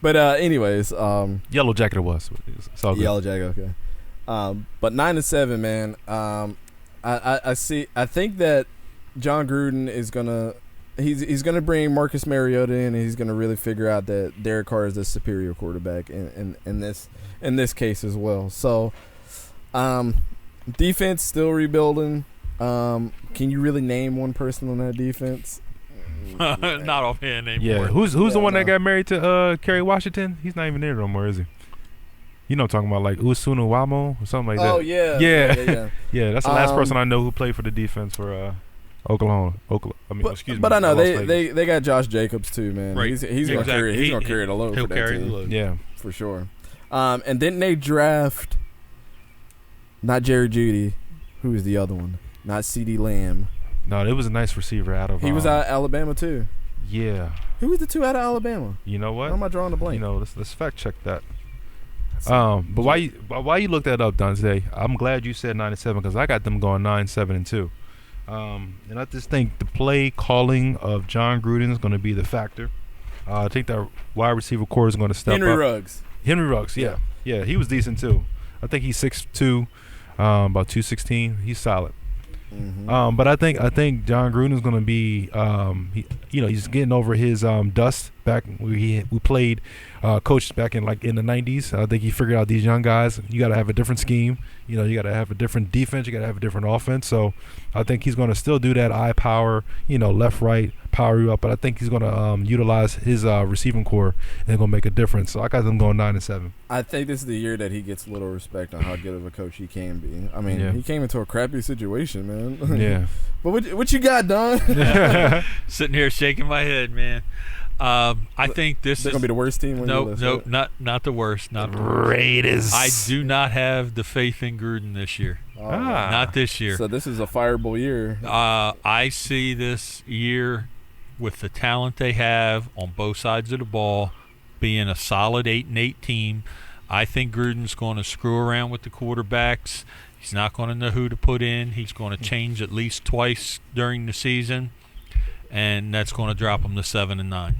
but anyways, Yellow Jacket it was. It's all good. Yellow Jacket, okay. But 9-7, man. I think that John Gruden is gonna he's gonna bring Marcus Mariota in, and he's gonna really figure out that Derek Carr is the superior quarterback in this case as well. So, defense still rebuilding. Can you really name one person on that defense? Not offhand anymore. Yeah, who's the one that got married to Kerry Washington? He's not even there no more, is he? You know, talking about like Usunu Wamo or something like that. Oh yeah, yeah. Yeah, that's the last person I know who played for the defense for Oklahoma. But I know they got Josh Jacobs too, man. Right. He's gonna carry the load. He'll for that carry team. the load. Yeah, for sure. And didn't they draft not Jerry Jeudy? Who was the other one? Not CeeDee Lamb. No, it was a nice receiver out of. He was out of Alabama too. Yeah. Who was the two out of Alabama? You know what? Why am I drawing a blank? You know, let's fact check that. But why you looked that up, Dante? I'm glad you said 9-7 because I got them going 9-7-2. And I just think the play calling of John Gruden is going to be the factor. I think that wide receiver core is going to step up. Henry Ruggs, yeah, he was decent too. I think he's 6'2", about 216. He's solid. Mm-hmm. But I think John Gruden is going to be, he's getting over his dust back where we played, coached back in the 90s. I think he figured out these young guys. You got to have a different scheme. You know, you got to have a different defense. You got to have a different offense. So I think he's going to still do that eye power, left, right, power you up. But I think he's going to utilize his receiving core and going to make a difference. So I got them going 9-7. I think this is the year that he gets a little respect on how good of a coach he can be. I mean, he came into a crappy situation, man. Yeah. But what you got, Don? Sitting here shaking my head, man. I think this is going to be the worst team. Nope, not the worst. Not the Raiders. I do not have the faith in Gruden this year. Not this year. So this is a fireable year. I see this year with the talent they have on both sides of the ball being a solid 8-8 team. I think Gruden's going to screw around with the quarterbacks. He's not going to know who to put in. He's going to change at least twice during the season, and that's going to drop him to 7-9.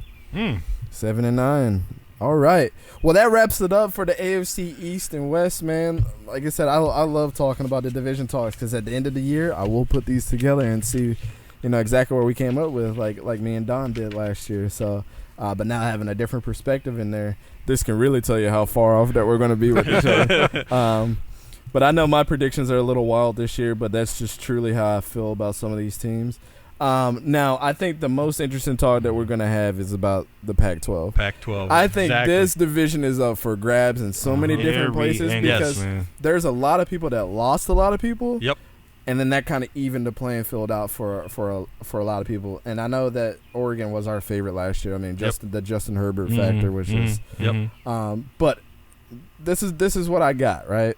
7-9. All right. Well, that wraps it up for the AFC East and West, man. Like I said, I love talking about the division talks because at the end of the year, I will put these together and see, exactly what we came up with, like me and Don did last year. So, but now having a different perspective in there, this can really tell you how far off that we're going to be with each other. But I know my predictions are a little wild this year, but that's just truly how I feel about some of these teams. Now, I think the most interesting talk that we're going to have is about the Pac-12. Pac-12. I think this division is up for grabs in so many different places because there's a lot of people that lost a lot of people. Yep. And then that kind of evened the playing field out for a lot of people. And I know that Oregon was our favorite last year. I mean, the Justin Herbert factor was just. But this is what I got, right.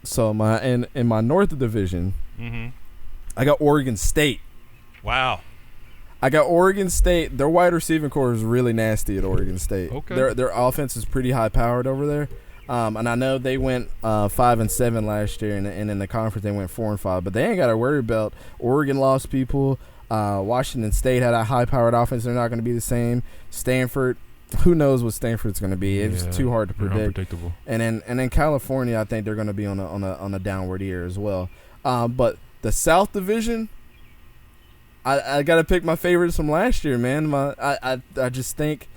So in my North Division, I got Oregon State. Wow. I got Oregon State. Their wide receiving core is really nasty at Oregon State. Okay. Their offense is pretty high powered over there. And I know they went 5-7 last year, and in the conference they went 4-5. But they ain't got to worry about Oregon lost people. Washington State had a high-powered offense. They're not going to be the same. Stanford, who knows what Stanford's going to be? It's too hard to predict. Unpredictable. And then California, I think they're going to be on a downward year as well. But the South Division, I got to pick my favorites from last year, man. I think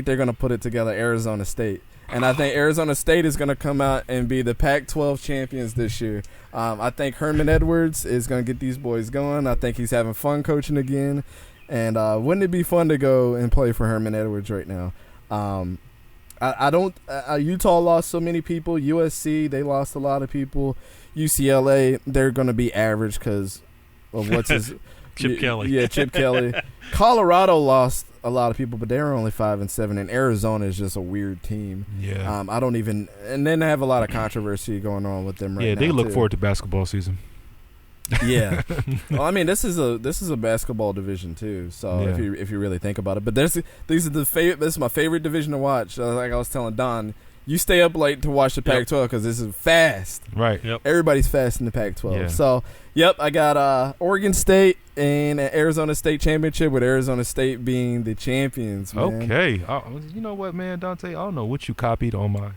they're going to put it together. Arizona State. And I think Arizona State is going to come out and be the Pac-12 champions this year. I think Herman Edwards is going to get these boys going. I think he's having fun coaching again. And wouldn't it be fun to go and play for Herman Edwards right now? Utah lost so many people. USC, they lost a lot of people. UCLA, they're going to be average because of what's his Chip Kelly. Yeah, Chip Kelly. Colorado lost a lot of people, but they were only 5-7. And Arizona is just a weird team. Yeah. And then they have a lot of controversy going on with them right now. Yeah, they look too. forward to basketball season. Yeah. Well, I mean, this is a basketball division too. So if you really think about it, but this is my favorite division to watch. Like I was telling Don, you stay up late to watch the Pac-12 because this is fast. Right. Yep. Everybody's fast in the Pac-12. Yeah. So, I got Oregon State and an Arizona State championship, with Arizona State being the champions. Man. Okay. You know what, man, Dante? I don't know what you copied on my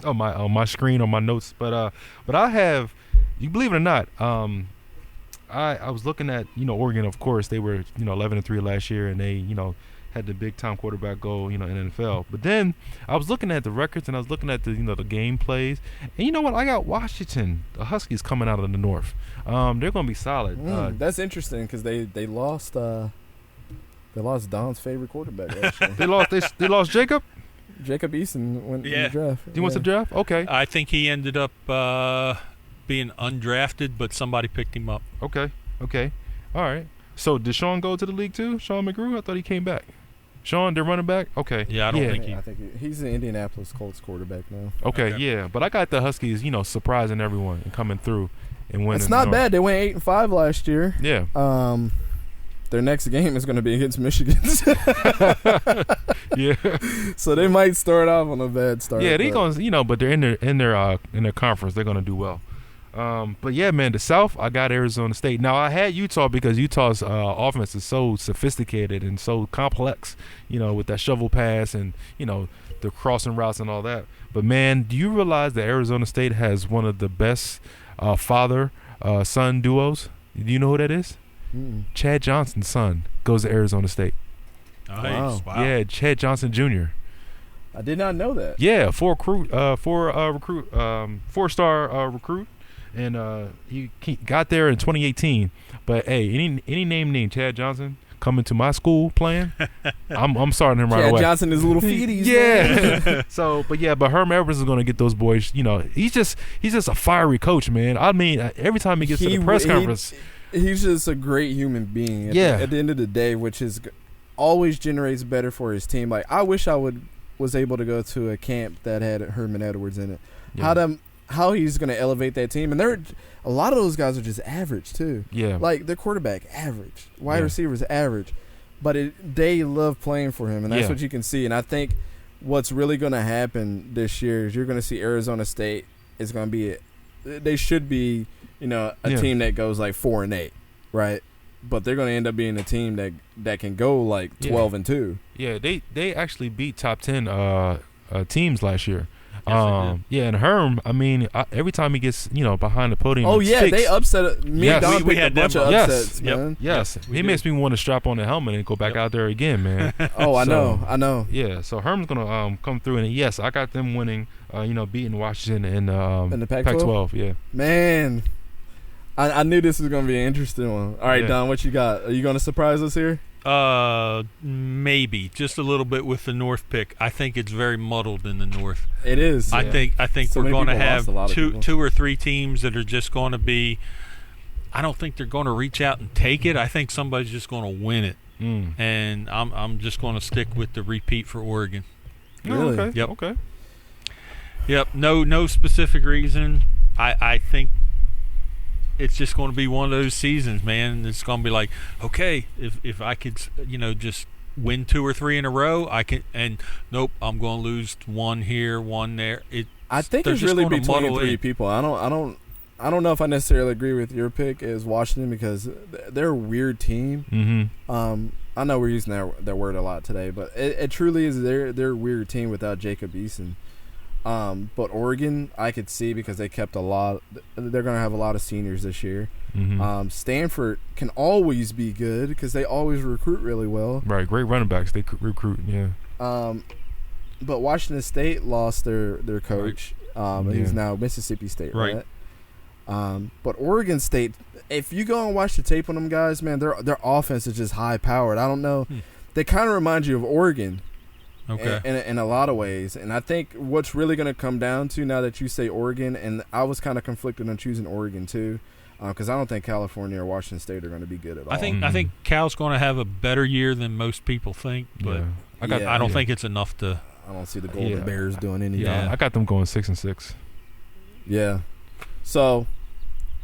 on my screen on my notes, but I have. You believe it or not, I was looking at Oregon. Of course, they were 11-3 last year, and they had the big time quarterback go in the NFL. But then I was looking at the records, and I was looking at the the game plays, and you know what? I got Washington, the Huskies, coming out of the North. They're going to be solid. That's interesting because they lost Don's favorite quarterback last year. They lost Jacob. Jacob Eason went in the draft. He went to the draft. Okay. I think he ended up being undrafted, but somebody picked him up. Okay. All right. So did Sean go to the league too? Sean McGrew? I thought he came back. Sean, they're running back? Okay. Yeah, I don't think I think he's the Indianapolis Colts quarterback now. Okay, yeah. But I got the Huskies, surprising everyone and coming through and winning. It's not bad. They went 8-5 last year. Yeah. Their next game is going to be against Michigan. Yeah. So they might start off on a bad start. Yeah, they're going but they're in their conference. They're going to do well. But yeah, man, the South, I got Arizona State. Now I had Utah because Utah's offense is so sophisticated and so complex, with that shovel pass and the crossing routes and all that. But man, do you realize that Arizona State has one of the best father-son duos? Do you know who that is? Chad Johnson's son goes to Arizona State. Nice. Wow. Yeah, Chad Johnson Jr. I did not know that. Yeah, four-star recruit. And he got there in 2018. But hey, any name named Chad Johnson coming to my school playing, I'm starting him right away. Chad Johnson is little feeties. Yeah. But Herm Edwards is going to get those boys. He's just a fiery coach, man. I mean, every time he gets to the press conference, he's just a great human being. At the end of the day, which is always generates better for his team. Like I wish I was able to go to a camp that had Herman Edwards in it. Yeah. How he's going to elevate that team. And a lot of those guys are just average, too. Yeah. Like, their quarterback, average. Wide receivers, average. But they love playing for him, and that's what you can see. And I think what's really going to happen this year is you're going to see Arizona State is going to be they should be, a team that goes like 4-8, right? But they're going to end up being a team that can go like 12-2. Yeah, they actually beat top 10 teams last year. Yes, and Herm, I mean, every time he gets, behind the podium. Oh, yeah, they upset me. Yes. Don we picked had a bunch of them. upsets, man. Yes. He makes me want to strap on the helmet and go back out there again, man. Oh, I know. Yeah, so Herm's going to come through. And, yes, I got them winning, beating Washington in the Pac-12. Yeah. Man, I knew this was going to be an interesting one. All right, Don, what you got? Are you going to surprise us here? Maybe just a little bit with the North pick. I think it's very muddled in the North. It is. I think So we're many going to people have lost a lot of people. two or three teams that are just going to be I don't think they're going to reach out and take it. I think somebody's just going to win it. And I'm just going to stick with the repeat for Oregon. Really? Okay. Yep. Okay. Yep. No specific reason. I think it's just going to be one of those seasons, man. It's going to be like, okay, if I could, just win 2 or 3 in a row, I can. And nope, I'm going to lose one here, one there. I think it's really between 3 people. I don't know if I necessarily agree with your pick as Washington because they're a weird team. Mm-hmm. I know we're using that word a lot today, but it truly is they're a weird team without Jacob Eason. But Oregon, I could see because they kept a lot. They're going to have a lot of seniors this year. Mm-hmm. Stanford can always be good because they always recruit really well. Right, great running backs. They recruit, yeah. But Washington State lost their coach. He's now Mississippi State, right? But Oregon State, if you go and watch the tape on them guys, man, their offense is just high powered. I don't know. They kind of remind you of Oregon. Okay. In a lot of ways. And I think what's really going to come down to now that you say Oregon, and I was kind of conflicted on choosing Oregon too, because I don't think California or Washington State are going to be good at all. I think Cal's going to have a better year than most people think, but I don't think it's enough to. I don't see the Golden Bears doing anything. Yeah, I got them going 6-6. Yeah. So,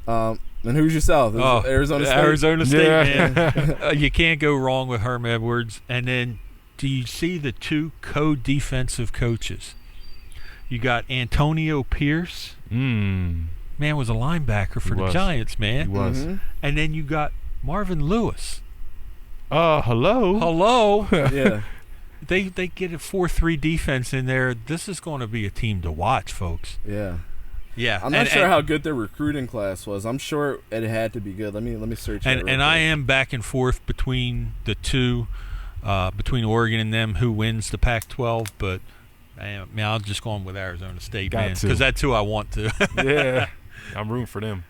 and who's yourself? Arizona State? Arizona State, man. You can't go wrong with Herm Edwards. And then do you see the 2 co-defensive coaches? You got Antonio Pierce. Man was a linebacker for the Giants, man. He was. Mm-hmm. And then you got Marvin Lewis. Hello. Yeah. They get a 4-3 defense in there. This is going to be a team to watch, folks. Yeah. Yeah. I'm not sure how good their recruiting class was. I'm sure it had to be good. Let me search it. And I am back and forth between the 2, between Oregon and them, who wins the Pac-12. But man, I'm just going with Arizona State, man, because that's who I want to. Yeah, I'm rooting for them.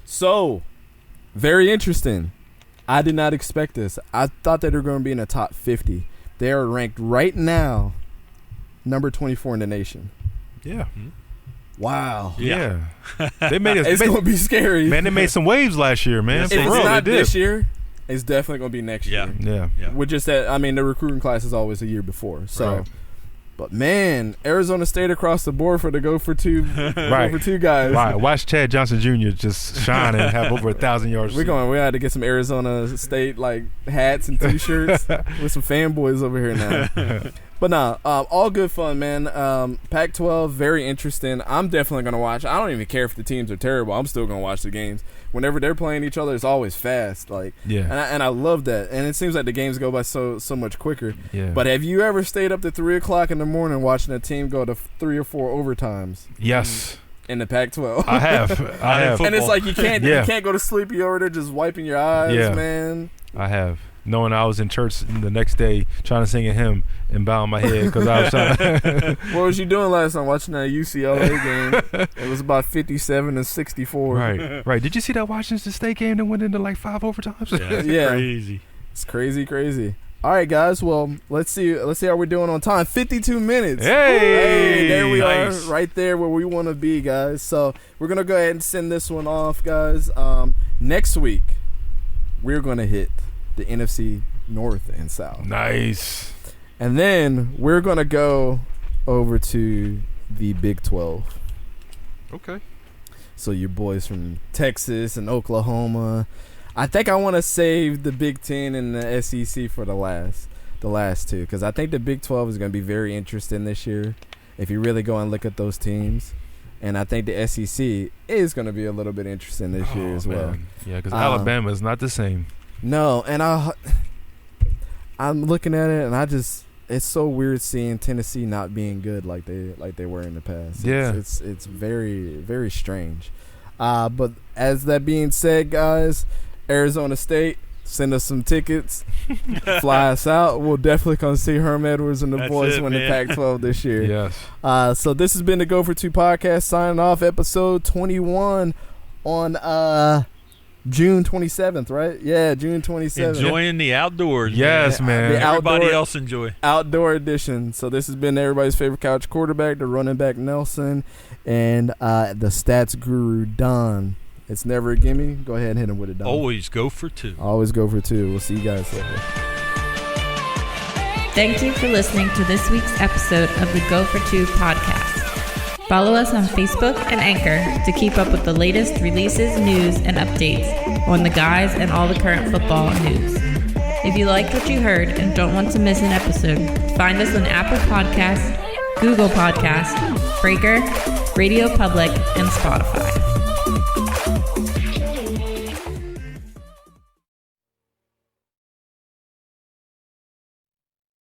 So, very interesting. I did not expect this. I thought that they were going to be in the top 50. They are ranked right now number 24 in the nation. Yeah. Wow. Yeah. They made us. It's going to be scary. Man, they made some waves last year, man. If it's not this year, it's definitely going to be next year. Yeah. With just that, I mean, the recruiting class is always a year before. So, right. But man, Arizona State across the board for the go for two guys. Right. Watch Chad Johnson Jr. just shine and have over 1,000 yards. We had to get some Arizona State like hats and T-shirts with some fanboys over here now. But nah, all good fun, man. Pac-12, very interesting. I'm definitely going to watch. I don't even care if the teams are terrible. I'm still going to watch the games. Whenever they're playing each other, it's always fast. And I love that. And it seems like the games go by so much quicker. Yeah. But have you ever stayed up to 3 o'clock in the morning watching a team go to 3 or 4 overtimes? Yes. In the Pac-12. I have. And it's like you can't go to sleep. You're over there just wiping your eyes, man. I have. Knowing I was in church the next day trying to sing a hymn and bowing my head because I was trying to What was you doing last time watching that UCLA game? It was about 57-64. Right. Did you see that Washington State game that went into like 5 overtimes? Yeah. Crazy. It's crazy. All right, guys. Well, let's see how we're doing on time. 52 minutes. Hey, there we nice. are, right there where we want to be, guys. So we're gonna go ahead and send this one off, guys. Next week we're gonna hit the NFC North and South. Nice. And then we're going to go over to the Big 12. Okay. So your boys from Texas and Oklahoma. I think I want to save the Big 10 and the SEC for the last 2, because I think the Big 12 is going to be very interesting this year if you really go and look at those teams. And I think the SEC is going to be a little bit interesting this year as well. Yeah, because Alabama is not the same. No, and I'm looking at it, and it's so weird seeing Tennessee not being good like they were in the past. Yeah, it's very, very strange. But as that being said, guys, Arizona State, send us some tickets, fly us out. We'll definitely come see Herm Edwards and the boys win the Pac-12 this year. Yes. So this has been the Go for Two podcast, signing off, episode 21 on June 27th, right? Yeah, June 27th. Enjoying the outdoors. Yes, man. Everybody else enjoy. Outdoor edition. So this has been everybody's favorite couch quarterback, the running back Nelson, and the stats guru Don. It's never a gimme. Go ahead and hit him with it, Dom. Always go for 2. Always go for 2. We'll see you guys later. Thank you for listening to this week's episode of the Go for 2 podcast. Follow us on Facebook and Anchor to keep up with the latest releases, news, and updates on the guys and all the current football news. If you liked what you heard and don't want to miss an episode, find us on Apple Podcasts, Google Podcasts, Breaker, Radio Public, and Spotify.